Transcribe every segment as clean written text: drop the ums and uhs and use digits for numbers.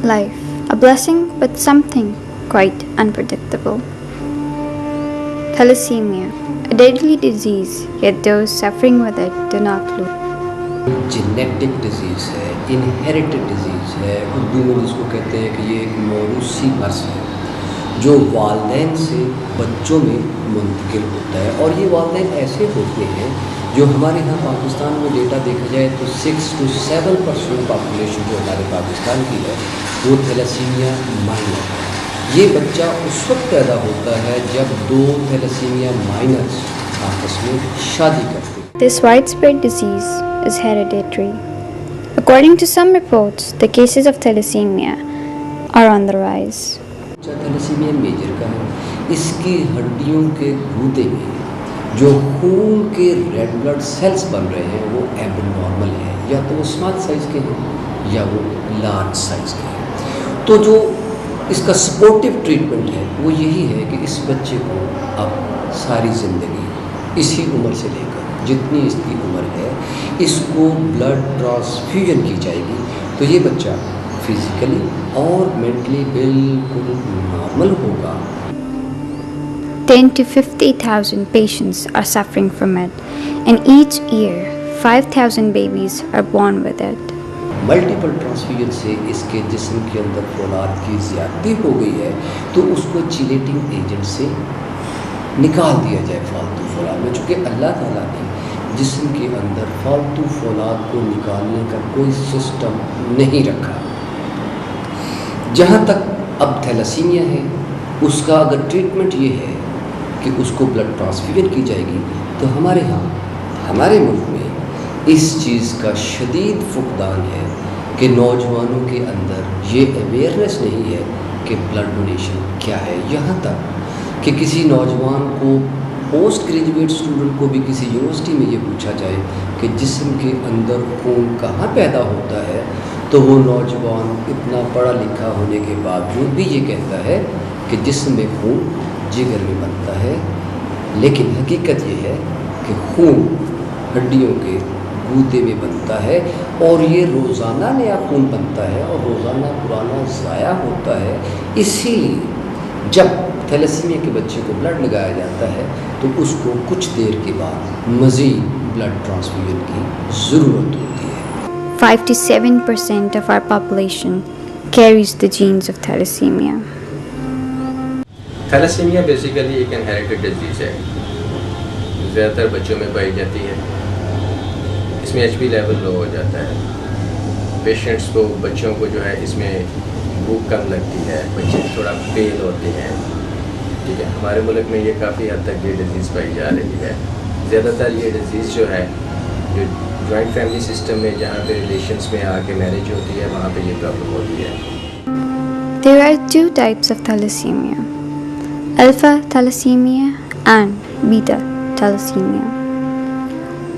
Life, a blessing but something quite unpredictable. Thalassemia, a deadly disease, yet those suffering with it do not lose. Genetic disease है, inherited disease है, उर्दू में जिसको कहते हैं कि ये एक मौरूसी मर्ज़ है जो वालिदैन से बच्चों में मुंतकिल होता है। और ये वालिदैन ऐसे होते हैं जो हमारे यहाँ पाकिस्तान में डेटा देखा जाए तो 6 to 7% पॉपुलेशन जो हमारे पाकिस्तान की है वो थैलेसीमिया माइनर है। ये बच्चा उस वक्त पैदा होता है जब दो थैलेसीमिया माइनर्स आपस में शादी करते हैं। This widespread disease is hereditary. According to some reports, the cases of thalassemia are on the rise. Thalassemia major का है, इसकी हड्डियों के गूदे में जो खून के रेड ब्लड सेल्स बन रहे हैं वो एबनॉर्मल है, या तो वो स्मॉल साइज़ के हैं या वो लार्ज साइज़ के हैं। तो जो इसका सपोर्टिव ट्रीटमेंट है वो यही है कि इस बच्चे को अब सारी ज़िंदगी इसी उम्र से लेकर जितनी इसकी उम्र है इसको ब्लड ट्रांसफ्यूजन की जाएगी, तो ये बच्चा फिजिकली और मेंटली बिल्कुल नॉर्मल होगा। 10 to 50,000 patients are suffering from it, and each year 5,000 babies are born with it. Multiple transfusion से इसके जिस्म के अंदर फौलाद की ज़्यादती हो गई है तो उसको चिलेटिंग एजेंट से निकाल दिया जाए फालतू फौलाद में, चूँकि अल्लाह ताला ने जिस्म के अंदर फालतू फौलाद को निकालने का कोई सिस्टम नहीं रखा। जहाँ तक अब थैलेसीमिया है उसका अगर ट्रीटमेंट ये है कि उसको ब्लड ट्रांसफ्यूजन की जाएगी, तो हमारे यहाँ हमारे मुल्क में इस चीज़ का शदीद फुकदान है कि नौजवानों के अंदर ये अवेयरनेस नहीं है कि ब्लड डोनेशन क्या है। यहाँ तक कि किसी नौजवान को पोस्ट ग्रेजुएट स्टूडेंट को भी किसी यूनिवर्सिटी में ये पूछा जाए कि जिस्म के अंदर खून कहाँ पैदा होता है, तो वो नौजवान इतना पढ़ा लिखा होने के बावजूद भी ये कहता है कि जिस्म में खून जिगर में बनता है। लेकिन हकीकत ये है कि खून हड्डियों के गूदे में बनता है और ये रोज़ाना नया खून बनता है और रोज़ाना पुराना ज़ाया होता है। इसीलिए जब थैलेसीमिया के बच्चे को ब्लड लगाया जाता है तो उसको कुछ देर के बाद मज़ीद ब्लड ट्रांसफ्यूजन की ज़रूरत होती है। 5 to 7% of our population carries the genes of thalassemia. Thalassemia basically एक इनहेरिटेड डिजीज़ है, ज़्यादातर बच्चों में पाई जाती है। इसमें HP लेवल लो हो जाता है। पेशेंट्स को बच्चों को जो है इसमें भूख कम लगती है, बच्चे थोड़ा पेल होते हैं। ठीक है, हमारे मुल्क में ये काफ़ी हद तक ये डिज़ीज़ पाई जा रही है। ज़्यादातर ये डिज़ीज़ जो है जो जॉइंट फैमिली सिस्टम में जहाँ पे रिलेशंस में आके मैरिज होती है वहाँ पे ये प्रॉब्लम होती है। There are two types of thalassemia: alpha thalassemia and beta thalassemia.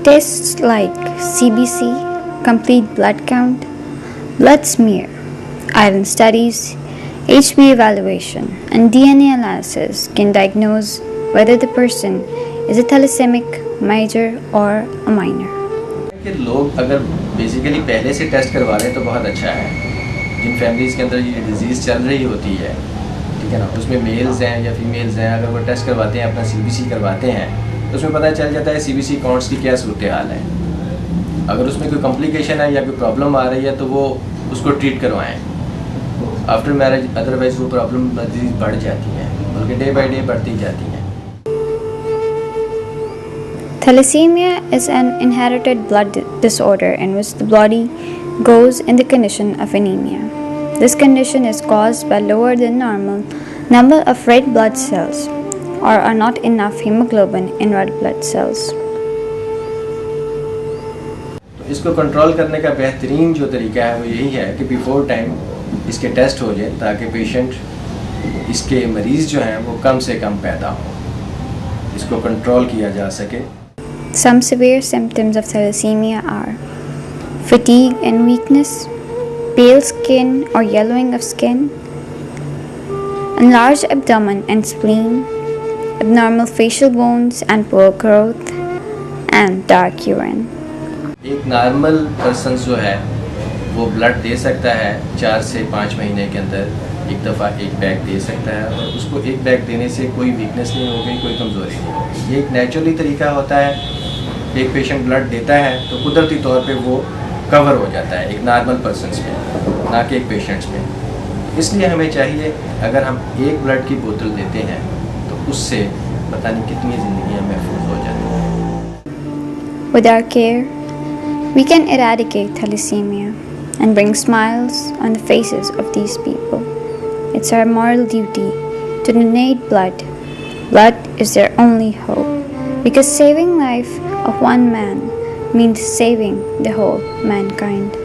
Tests like CBC, complete blood count, blood smear, iron studies, HB evaluation, and DNA analysis can diagnose whether the person is a thalassemia major or a minor. कि लोग अगर basically पहले से test करवा रहे हैं तो बहुत अच्छा है। जिन फैमिलीज़ के अंदर ये डिज़ीज़ चल रही होती है, ठीक है ना, उसमें मेल्स हैं या फीमेल्स हैं, अगर वो टेस्ट करवाते हैं, अपना CBC करवाते हैं, तो उसमें पता चल जाता है CBC काउंट्स की क्या सूरत हाल है। अगर उसमें कोई कॉम्प्लिकेशन है या कोई प्रॉब्लम आ रही है तो वो उसको ट्रीट करवाएं आफ्टर मैरिज, अदरवाइज़ वो प्रॉब्लम डिजीज़ बढ़ जाती है, बल्कि डे बाई डे बढ़ती जाती हैं। Thalassemia is an inherited blood disorder in which the body goes in the condition of anemia. This condition is caused by lower than normal number of red blood cells or are not enough hemoglobin in red blood cells. तो इसको control करने का बेहतरीन जो तरीका है वो यही है कि बिफोर टाइम इसके टेस्ट हो जाए ताकि पेशेंट, इसके मरीज़ जो हैं वो कम से कम पैदा हो, इसको कंट्रोल किया जा सके। Some severe symptoms of thalassemia are fatigue and weakness, pale skin or yellowing of skin, enlarged abdomen and spleen, abnormal facial bones and poor growth, and dark urine. एक नॉर्मल पर्सन जो है वो blood दे सकता है 4 से 5 महीने के अंदर एक दफ़ा एक बैग दे सकता है, और उसको एक बैग देने से कोई वीकनेस नहीं होगी, कोई कमज़ोरी नहीं होगी। ये एक नेचुरली तरीका होता है। एक पेशेंट ब्लड देता है तो कुदरती तौर पे वो कवर हो जाता है एक नॉर्मल पर्सनस में, ना कि एक पेशेंट्स में। इसलिए हमें चाहिए अगर हम एक ब्लड की बोतल देते हैं तो उससे पता नहीं कितनी ज़िंदगियाँ महफूज हो जाती हैं। With our care, we can eradicate thalassemia and bring smiles on the faces of these people. It's our moral duty to donate blood. Blood is their only hope, because saving life of one man means saving the whole mankind.